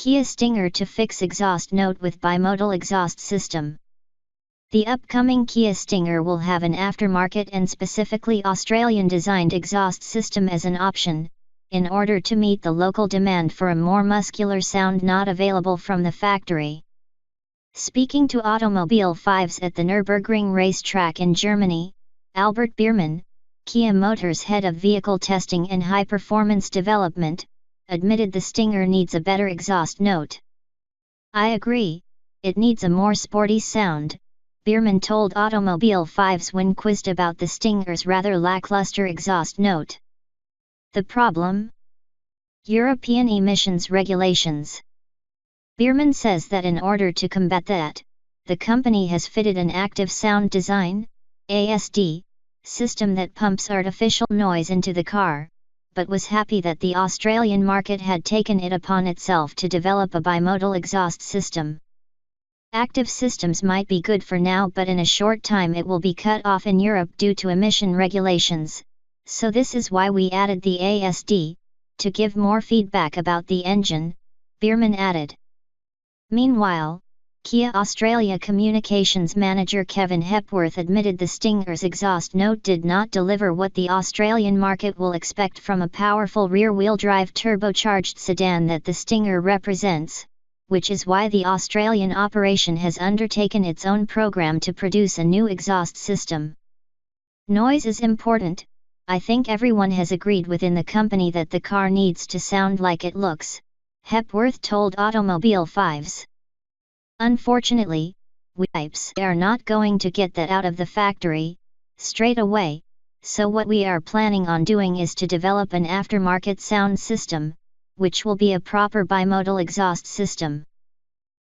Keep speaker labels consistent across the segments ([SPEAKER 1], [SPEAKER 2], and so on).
[SPEAKER 1] Kia Stinger to fix exhaust note with bimodal exhaust system. The upcoming Kia Stinger will have an aftermarket and specifically Australian-designed exhaust system as an option, in order to meet the local demand for a more muscular sound not available from the factory. Speaking to Automobile 5s at the Nürburgring racetrack in Germany, Albert Biermann, Kia Motors head of vehicle testing and high-performance development, admitted the Stinger needs a better exhaust note. "I agree, it needs a more sporty sound," Biermann told Automobile 5s when quizzed about the Stinger's rather lackluster exhaust note. The problem? European emissions regulations. Biermann says that in order to combat that, the company has fitted an active sound design (ASD) system that pumps artificial noise into the car, but was happy that the Australian market had taken it upon itself to develop a bimodal exhaust system. Active systems might be good for now, but in a short time it will be cut off in Europe due to emission regulations, so this is why we added the ASD, to give more feedback about the engine, Biermann added. Meanwhile, Kia Australia Communications Manager Kevin Hepworth admitted the Stinger's exhaust note did not deliver what the Australian market will expect from a powerful rear-wheel drive turbocharged sedan that the Stinger represents, which is why the Australian operation has undertaken its own program to produce a new exhaust system. "Noise is important. I think everyone has agreed within the company that the car needs to sound like it looks," Hepworth told Automobile 5s. "Unfortunately, we are not going to get that out of the factory straight away, so what we are planning on doing is to develop an aftermarket sound system, which will be a proper bimodal exhaust system.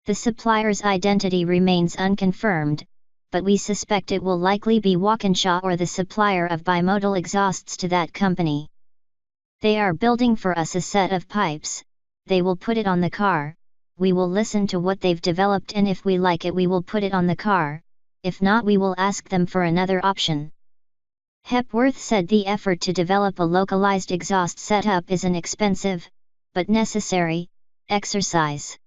[SPEAKER 1] The supplier's identity remains unconfirmed, but we suspect it will likely be Walkinshaw or the supplier of bimodal exhausts to that company. They are building for us a set of pipes, they will put it on the car, we will listen to what they've developed and if we like it we will put it on the car, if not we will ask them for another option." Hepworth said the effort to develop a localized exhaust setup is an expensive, but necessary, exercise.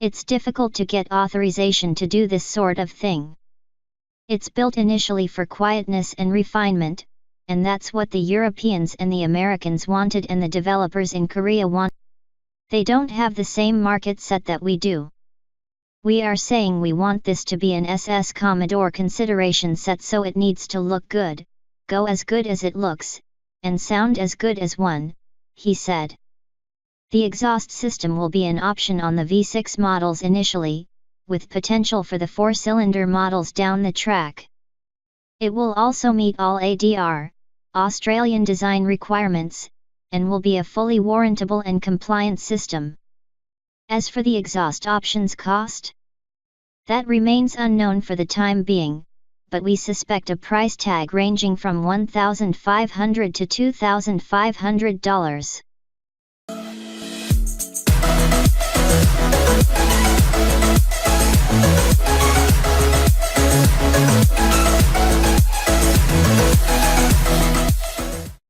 [SPEAKER 1] "It's difficult to get authorization to do this sort of thing. It's built initially for quietness and refinement, and that's what the Europeans and the Americans wanted and the developers in Korea want. They don't have the same market set that we do. We are saying we want this to be an SS Commodore consideration set, so it needs to look good, go as good as it looks, and sound as good as one," he said. The exhaust system will be an option on the V6 models initially, with potential for the 4-cylinder models down the track. It will also meet all ADR, Australian design requirements, and will be a fully warrantable and compliant system. As for the exhaust options cost, that remains unknown for the time being, but we suspect a price tag ranging from $1,500 to $2,500.